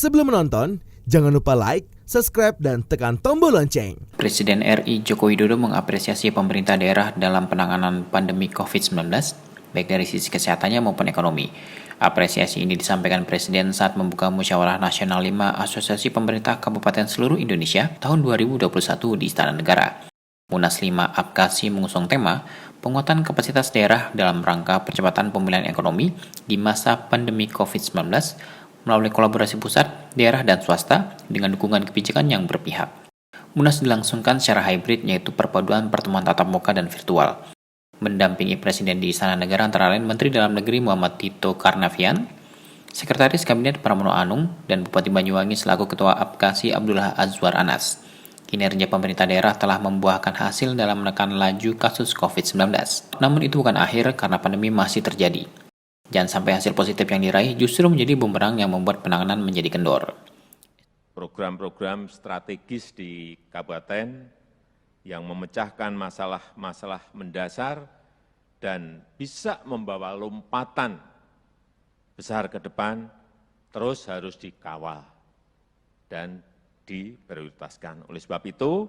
Sebelum menonton, jangan lupa like, subscribe, dan tekan tombol lonceng. Presiden RI Joko Widodo mengapresiasi pemerintah daerah dalam penanganan pandemi COVID-19, baik dari sisi kesehatannya maupun ekonomi. Apresiasi ini disampaikan Presiden saat membuka Musyawarah Nasional 5 Asosiasi Pemerintah Kabupaten seluruh Indonesia tahun 2021 di Istana Negara. Munas 5 APKASI mengusung tema penguatan kapasitas daerah dalam rangka percepatan pemulihan ekonomi di masa pandemi COVID-19 melalui kolaborasi pusat, daerah, dan swasta dengan dukungan kebijakan yang berpihak. Munas dilangsungkan secara hybrid, yaitu perpaduan pertemuan tatap muka dan virtual. Mendampingi Presiden di Istana Negara antara lain Menteri Dalam Negeri Muhammad Tito Karnavian, Sekretaris Kabinet Pramono Anung, dan Bupati Banyuwangi selaku Ketua APKASI Abdullah Azwar Anas. Kinerja pemerintah daerah telah membuahkan hasil dalam menekan laju kasus COVID-19. Namun itu bukan akhir karena pandemi masih terjadi. Jangan sampai hasil positif yang diraih justru menjadi bumerang yang membuat penanganan menjadi kendor. Program-program strategis di kabupaten yang memecahkan masalah-masalah mendasar dan bisa membawa lompatan besar ke depan terus harus dikawal dan diprioritaskan. Oleh sebab itu,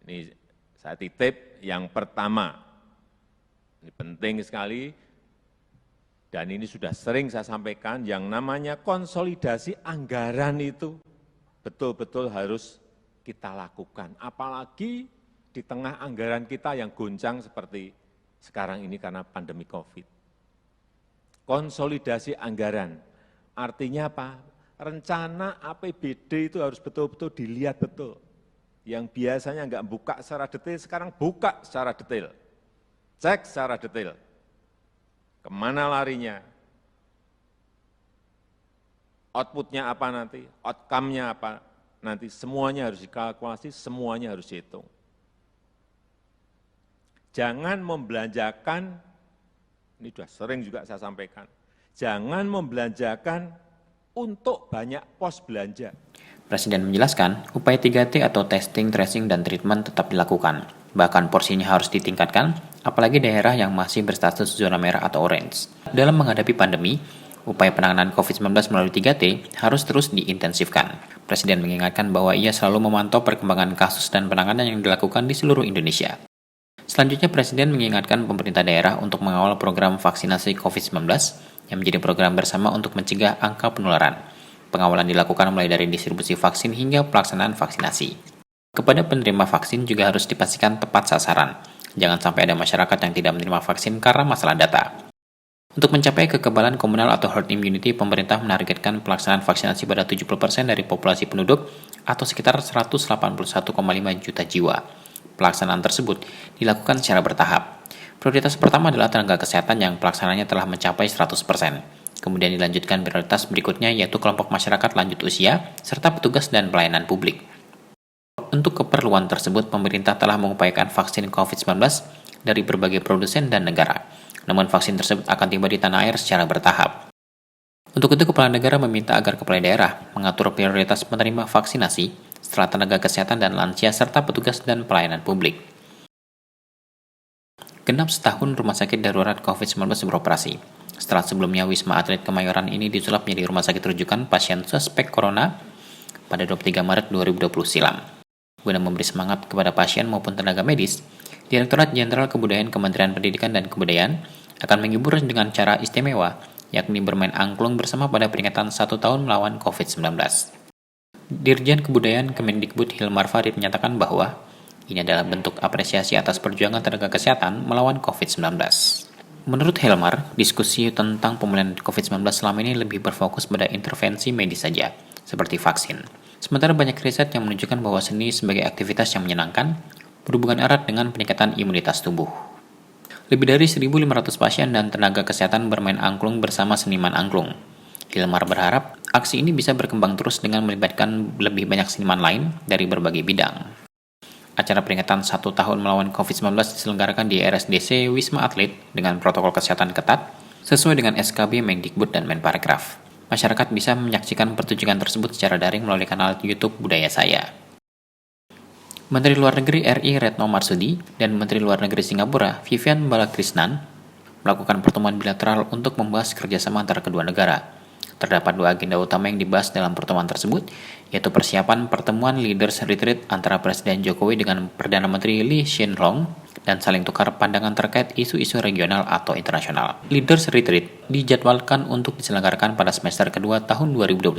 ini saya titip yang pertama, ini penting sekali, dan ini sudah sering saya sampaikan, yang namanya konsolidasi anggaran itu betul-betul harus kita lakukan. Apalagi di tengah anggaran kita yang goncang seperti sekarang ini karena pandemi COVID. Konsolidasi anggaran, artinya apa? Rencana APBD itu harus betul-betul dilihat betul. Yang biasanya nggak buka secara detail, sekarang buka secara detail. Cek secara detail. Kemana larinya? Outputnya apa nanti? Outcome-nya apa nanti? Semuanya harus dikalkulasi, semuanya harus dihitung. Jangan membelanjakan, ini sudah sering juga saya sampaikan, jangan membelanjakan untuk banyak pos belanja. Presiden menjelaskan, upaya 3T atau testing, tracing, dan treatment tetap dilakukan. Bahkan porsinya harus ditingkatkan, apalagi daerah yang masih berstatus zona merah atau orange. Dalam menghadapi pandemi, upaya penanganan COVID-19 melalui 3T harus terus diintensifkan. Presiden mengingatkan bahwa ia selalu memantau perkembangan kasus dan penanganan yang dilakukan di seluruh Indonesia. Selanjutnya, Presiden mengingatkan pemerintah daerah untuk mengawal program vaksinasi COVID-19 yang menjadi program bersama untuk mencegah angka penularan. Pengawalan dilakukan mulai dari distribusi vaksin hingga pelaksanaan vaksinasi. Kepada penerima vaksin juga harus dipastikan tepat sasaran. Jangan sampai ada masyarakat yang tidak menerima vaksin karena masalah data. Untuk mencapai kekebalan komunal atau herd immunity, pemerintah menargetkan pelaksanaan vaksinasi pada 70% dari populasi penduduk atau sekitar 181,5 juta jiwa. Pelaksanaan tersebut dilakukan secara bertahap. Prioritas pertama adalah tenaga kesehatan yang pelaksanaannya telah mencapai 100%. Kemudian dilanjutkan prioritas berikutnya yaitu kelompok masyarakat lanjut usia, serta petugas dan pelayanan publik. Untuk keperluan tersebut, pemerintah telah mengupayakan vaksin COVID-19 dari berbagai produsen dan negara. Namun vaksin tersebut akan tiba di tanah air secara bertahap. Untuk itu, Kepala Negara meminta agar kepala daerah mengatur prioritas penerima vaksinasi setelah tenaga kesehatan dan lansia serta petugas dan pelayanan publik. Genap setahun Rumah Sakit Darurat COVID-19 beroperasi. Setelah sebelumnya Wisma Atlet Kemayoran ini disulap menjadi rumah sakit rujukan pasien suspek corona pada 23 Maret 2020 silam. Guna memberi semangat kepada pasien maupun tenaga medis, Direktorat Jenderal Kebudayaan Kementerian Pendidikan dan Kebudayaan akan menghibur dengan cara istimewa, yakni bermain angklung bersama pada peringatan 1 tahun melawan COVID-19. Dirjen Kebudayaan Kemendikbud Hilmar Farid menyatakan bahwa ini adalah bentuk apresiasi atas perjuangan tenaga kesehatan melawan COVID-19. Menurut Hilmar, diskusi tentang pemulihan COVID-19 selama ini lebih berfokus pada intervensi medis saja, seperti vaksin. Sementara banyak riset yang menunjukkan bahwa seni sebagai aktivitas yang menyenangkan berhubungan erat dengan peningkatan imunitas tubuh. Lebih dari 1.500 pasien dan tenaga kesehatan bermain angklung bersama seniman angklung. Hilmar berharap aksi ini bisa berkembang terus dengan melibatkan lebih banyak seniman lain dari berbagai bidang. Acara peringatan 1 tahun melawan COVID-19 diselenggarakan di RSDC Wisma Atlet dengan protokol kesehatan ketat sesuai dengan SKB Mendikbud dan Menparekraf. Masyarakat bisa menyaksikan pertunjukan tersebut secara daring melalui kanal YouTube Budaya Saya. Menteri Luar Negeri RI Retno Marsudi dan Menteri Luar Negeri Singapura Vivian Balakrishnan melakukan pertemuan bilateral untuk membahas kerjasama antara kedua negara, Terdapat dua agenda utama yang dibahas dalam pertemuan tersebut, yaitu persiapan pertemuan Leaders Retreat antara Presiden Jokowi dengan Perdana Menteri Lee Hsien Loong dan saling tukar pandangan terkait isu-isu regional atau internasional. Leaders Retreat dijadwalkan untuk diselenggarakan pada semester kedua tahun 2021.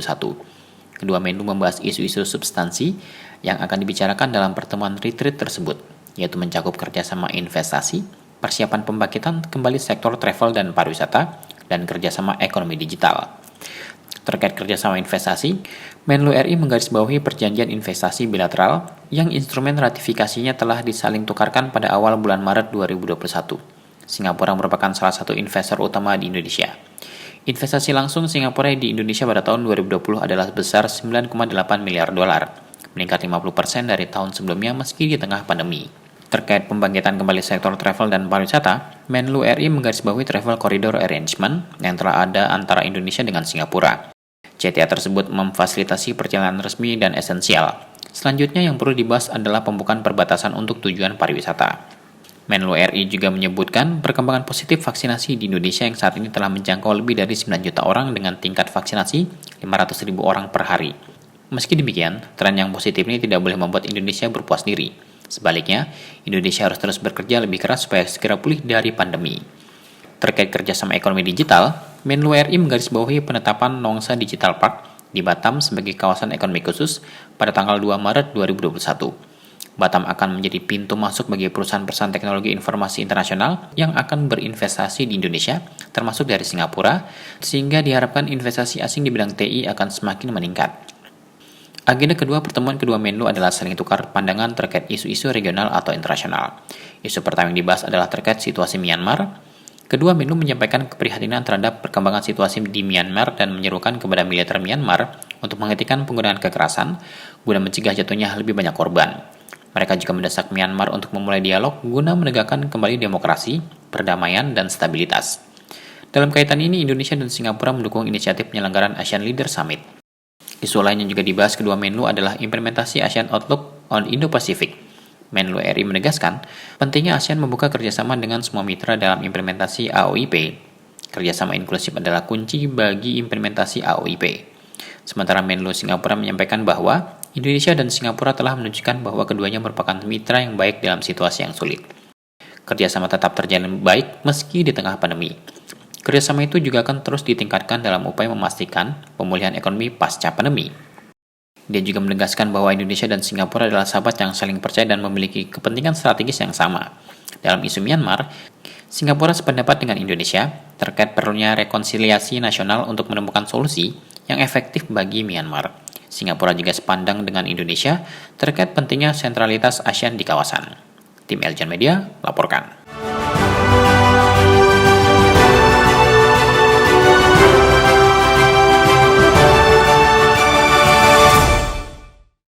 Kedua menlu membahas isu-isu substansi yang akan dibicarakan dalam pertemuan retreat tersebut, yaitu mencakup kerjasama investasi, persiapan pembangkitan kembali sektor travel dan pariwisata, dan kerjasama ekonomi digital. Terkait kerjasama investasi, Menlu RI menggarisbawahi perjanjian investasi bilateral yang instrumen ratifikasinya telah disaling tukarkan pada awal bulan Maret 2021. Singapura merupakan salah satu investor utama di Indonesia. Investasi langsung Singapura di Indonesia pada tahun 2020 adalah sebesar 9,8 miliar dolar, meningkat 50% dari tahun sebelumnya meski di tengah pandemi. Terkait pembangkitan kembali sektor travel dan pariwisata, Menlu RI menggarisbawahi Travel Corridor Arrangement yang telah ada antara Indonesia dengan Singapura. CTA tersebut memfasilitasi perjalanan resmi dan esensial. Selanjutnya yang perlu dibahas adalah pembukaan perbatasan untuk tujuan pariwisata. Menlu RI juga menyebutkan perkembangan positif vaksinasi di Indonesia yang saat ini telah menjangkau lebih dari 9 juta orang dengan tingkat vaksinasi 500.000 orang per hari. Meski demikian, tren yang positif ini tidak boleh membuat Indonesia berpuas diri. Sebaliknya, Indonesia harus terus bekerja lebih keras supaya segera pulih dari pandemi. Terkait kerjasama ekonomi digital, Menlu RI menggarisbawahi penetapan Nongsa Digital Park di Batam sebagai kawasan ekonomi khusus pada tanggal 2 Maret 2021. Batam akan menjadi pintu masuk bagi perusahaan-perusahaan teknologi informasi internasional yang akan berinvestasi di Indonesia, termasuk dari Singapura, sehingga diharapkan investasi asing di bidang TI akan semakin meningkat. Agenda kedua pertemuan kedua Menlu adalah saling tukar pandangan terkait isu-isu regional atau internasional. Isu pertama yang dibahas adalah terkait situasi Myanmar. Kedua Menlu menyampaikan keprihatinan terhadap perkembangan situasi di Myanmar dan menyerukan kepada militer Myanmar untuk menghentikan penggunaan kekerasan guna mencegah jatuhnya lebih banyak korban. Mereka juga mendesak Myanmar untuk memulai dialog guna menegakkan kembali demokrasi, perdamaian, dan stabilitas. Dalam kaitan ini, Indonesia dan Singapura mendukung inisiatif penyelenggaraan ASEAN Leader Summit. Isu lain yang juga dibahas kedua Menlu adalah implementasi ASEAN Outlook on Indo-Pacific. Menlu RI menegaskan pentingnya ASEAN membuka kerjasama dengan semua mitra dalam implementasi AOIP. Kerjasama inklusif adalah kunci bagi implementasi AOIP. Sementara Menlu Singapura menyampaikan bahwa Indonesia dan Singapura telah menunjukkan bahwa keduanya merupakan mitra yang baik dalam situasi yang sulit. Kerjasama tetap terjalin baik meski di tengah pandemi. Kerjasama itu juga akan terus ditingkatkan dalam upaya memastikan pemulihan ekonomi pasca pandemi. Dia juga menegaskan bahwa Indonesia dan Singapura adalah sahabat yang saling percaya dan memiliki kepentingan strategis yang sama. Dalam isu Myanmar, Singapura sependapat dengan Indonesia terkait perlunya rekonsiliasi nasional untuk menemukan solusi yang efektif bagi Myanmar. Singapura juga sepandang dengan Indonesia terkait pentingnya sentralitas ASEAN di kawasan. Tim Eljan Media laporkan.